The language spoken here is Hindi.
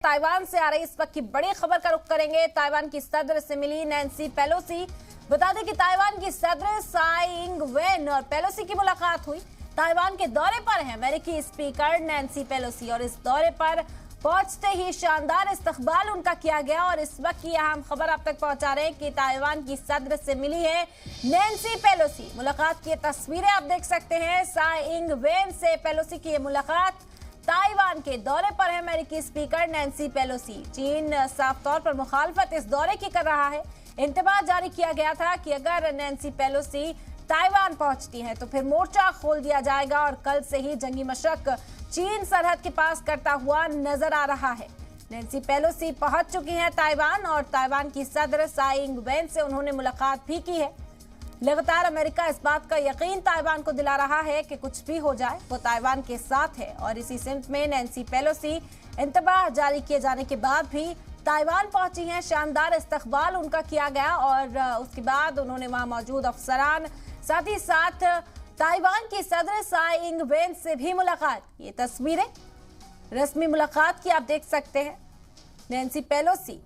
ताइवान से आ रही इस वक्त की बड़ी खबर का रुख करेंगे। ताइवान की सदर से मिली नैन्सी पेलोसी। बता दें कि ताइवान की सदर साई इंग वेन और पेलोसी की मुलाकात हुई। ताइवान के दौरे पर है अमेरिकी स्पीकर नैन्सी पेलोसी और इस दौरे पर पहुंचते ही शानदार इस्तकबाल उनका किया गया। और इस वक्त की अहम खबर आप तक पहुंचा रहे हैं कि ताइवान की सदर से मिली है नैन्सी पेलोसी। मुलाकात की तस्वीरें आप देख सकते हैं। साई इंग वेन से पेलोसी की मुलाकात। ताइवान के दौरे पर है अमेरिकी स्पीकर नैन्सी पेलोसी। चीन साफ तौर पर मुखालफत इस दौरे की कर रहा है। इंतबाह जारी किया गया था कि अगर नैन्सी पेलोसी ताइवान पहुंचती है तो फिर मोर्चा खोल दिया जाएगा और कल से ही जंगी मशक चीन सरहद के पास करता हुआ नजर आ रहा है। नैन्सी पेलोसी पहुंच चुकी हैं ताइवान और ताइवान की सदर साई इंग वेन से उन्होंने मुलाकात भी की है। लगातार अमेरिका इस बात का यकीन ताइवान को दिला रहा है कि कुछ भी हो जाए वो ताइवान के साथ है। और इसी सिमत में नैन्सी पेलोसी इंतबाह जारी किए जाने के बाद भी ताइवान पहुंची हैं। शानदार इस्तकबाल उनका किया गया और उसके बाद उन्होंने वहां मौजूद अफसरान साथ ही साथ ताइवान की सदर साई इंग वेन से भी मुलाकात। ये तस्वीरें रस्मी मुलाकात की आप देख सकते हैं। Nancy Pelosi